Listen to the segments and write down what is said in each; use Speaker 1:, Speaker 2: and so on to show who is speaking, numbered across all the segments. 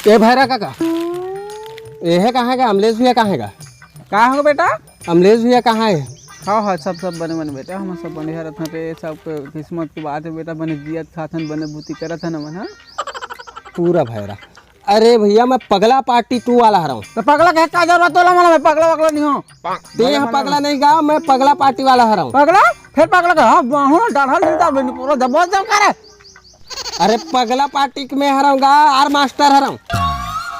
Speaker 1: ये भैरा काका ये है कहाँ का? अमलेश भैया कहाँ है?
Speaker 2: कहाँ होगा बेटा?
Speaker 1: अमलेश भैया कहाँ है?
Speaker 2: हाँ सब बने बने बेटा, हम सब बने हरत हैं पे, सब किस्मत की बात है बेटा, बने जियत खाथन बने बूती करत है ना मन।
Speaker 1: पूरा भैरा। अरे भैया मैं पगला पार्टी 2 वाला हरा हूँ।
Speaker 2: तो पगला कह का जरूरत होला? मैं पगला वगला नहीं हूँ।
Speaker 1: ते पगला नहीं गा, मैं पगला पार्टी वाला हरा हूँ।
Speaker 2: पगला फिर पगला का हूँ डाढ़ा लिंदा बनी पूरा दबोच दब करे।
Speaker 1: अरे पगला पार्टी में हरा हूँ गा, आर मास्टर हरा हूँ।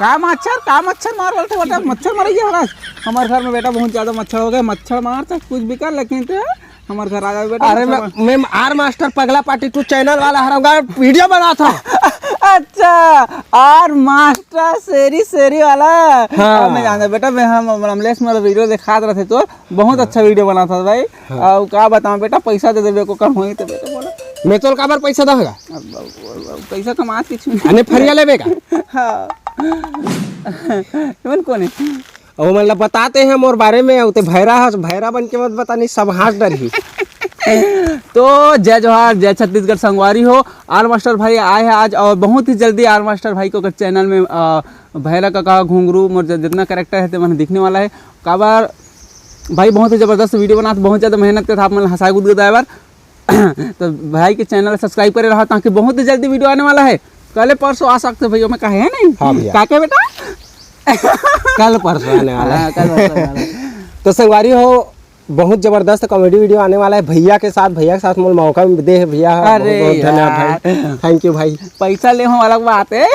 Speaker 2: का मच्छर मार बोलते बेटा, मच्छर मर गया हमारा। हमारे घर में बेटा बहुत ज्यादा मच्छर हो गए, मच्छर मार तो कुछ भी कर, लेकिन तो हमारे घर आ जाए बेटा।
Speaker 1: अरे मैं आर मास्टर पगला पार्टी 2 चैनल वाला हरा हूँ गा, वीडियो बना था।
Speaker 2: अच्छा आर मास्टर शेरी वाला।
Speaker 1: हाँ।
Speaker 2: नहीं जानते बेटा, मैं हम अमलेश मेरा वीडियो दिखा रहे थे तो बहुत अच्छा वीडियो बना था भाई। और क्या बताऊँ बेटा, पैसा दे देवे को कम हुई तो बेटा बोला
Speaker 1: मैं तो काबर पैसा दूंगा,
Speaker 2: पैसा कमा किछु
Speaker 1: अने फरिया लेबेगा।
Speaker 2: हाँ कौन है
Speaker 1: और मतलब बताते हैं मोर बारे में, उते भैरा बन के मत बता, नहीं सब हाथ डर ही।
Speaker 2: तो जय जोहार, जय छत्तीसगढ़ संगवारी हो। आर मास्टर भाई आए हैं आज, और बहुत ही जल्दी आर मास्टर भाई को चैनल में भैरा का कहा घुंघरू मोर जितना कैरेक्टर है तो मैंने दिखने वाला है। काबार भाई बहुत ही ज़बरदस्त वीडियो बना, बहुत ज़्यादा मेहनत के था, मैंने हंसाई गुद गया बार। तो भाई के चैनल सब्सक्राइब करे रहा, ताकि बहुत ही जल्दी वीडियो आने वाला है। कल परसों आ सकते भैया, मैं कहे है नहीं।
Speaker 1: हाँ भैया।
Speaker 2: क्या बेटा
Speaker 1: कल परसों आने वाला है।
Speaker 2: कल परसों आने वाला है।
Speaker 1: तो संगवारी हो, बहुत जबरदस्त कॉमेडी वीडियो आने वाला है भैया के साथ मोल मौका दे भैया।
Speaker 2: अरे
Speaker 1: बहुत धन्यवाद भाई, थैंक यू भाई।
Speaker 2: पैसा ले हम अलग बात है।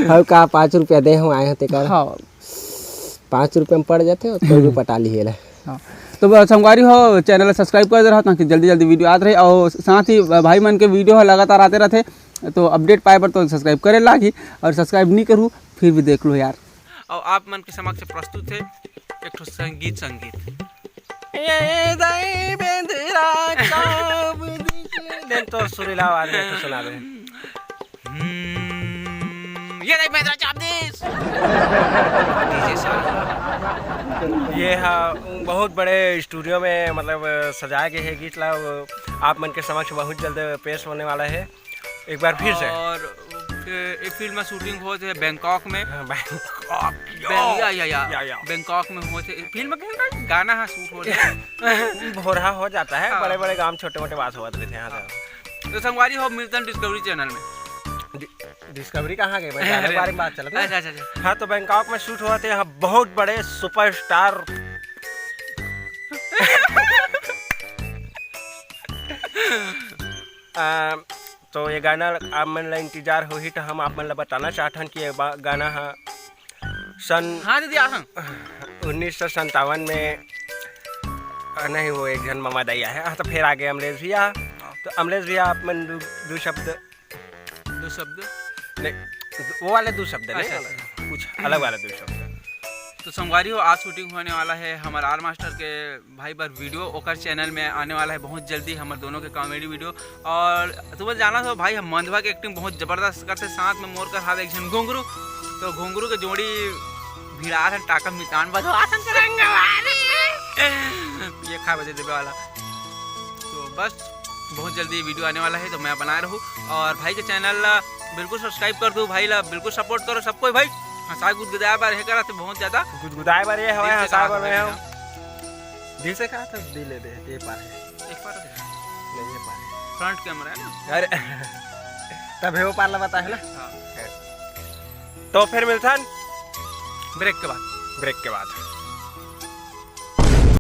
Speaker 1: हम का 5 रुपया दे हम आए होते कर।
Speaker 2: हाँ
Speaker 1: 5 रुपये में पड़ जाते हो तो भी पटा लिए।
Speaker 2: हाँ तो संगवारी हो, चैनल सब्सक्राइब कर दे रहा ताकि जल्दी वीडियो आते रहे, और साथ ही भाई मन के वीडियो लगातार आते रहते, तो अपडेट पाए पर तो सब्सक्राइब करे लागी, और सब्सक्राइब नहीं करूँ फिर भी देख लो यार।
Speaker 3: और आप मन के समक्ष प्रस्तुत है एक ठो संगीत। तो सुरीला आवाज में तो सुना दे। ये देख मेरा चाबदीस डीजे सर। ये हाँ बहुत बड़े स्टूडियो में मतलब सजाए गए है गीत ला, आप मन के समक्ष बहुत जल्द पेश होने वाला है एक बार फिर से। और एक फिल्म में शूटिंग हो थे बैंकॉक में। बैंकॉक में हो थे फिल्म में, गाना हाँ शूट हो रहा भोरहा हो जाता है। बड़े बड़े काम छोटे मोटे बात हुआ थे यहाँ से। तो संगवारी हो मिलते हैं डिस्कवरी चैनल में।
Speaker 1: डिस्कवरी कहाँ गए भाई, गाने के बारे में बात चल रही है।
Speaker 3: अच्छा। हाँ तो बैंकॉक में शूट हुआ थे, यहाँ बहुत बड़े सुपरस्टार तो ये गाना आप मन ला इंतजार हो ही, तो हम आप मन ला बताना चाहते कि ये गाना सन 1957 में नहीं, वो एक जन मामा दैया है। हाँ तो फिर आगे अमलेश भैया। तो अमलेश भैया आप मन दो शब्द नहीं, वो वाले 2 शब्द नहीं, कुछ अलग वाले 2 शब्द। तो संगवारी हो, आज शूटिंग होने वाला है हमारे आर मास्टर के भाई पर वीडियो, ओकर चैनल में आने वाला है बहुत जल्दी हमारे दोनों के कॉमेडी वीडियो। और तुम्हें जाना था भाई, हम मंधवा की एक्टिंग बहुत जबरदस्त करते, साथ में मोर कर हाथ एक जन घुंघरू। तो घुंघरू के जोड़ी भिड़ा है टाका मितान बजवासन करेंगे ये खा बजे देवे वाला। तो बस बहुत जल्दी वीडियो आने वाला है, तो मैं बना रहूँ। और भाई के चैनल बिल्कुल सब्सक्राइब कर दो भाई ला, बिल्कुल सपोर्ट करो सबको भाई। हंसाई गुदगुदाए बार है करा तो बहुत ज्यादा गुदगुदाए बार ये हवा हंसा बार में हम दिल से कहा था, दिल ले दे ये पार है, एक पार है नहीं, ये पार है फ्रंट कैमरा है ना। अरे तब है वो पार ला बता है ना। हाँ। तो फिर मिलता ब्रेक के बाद।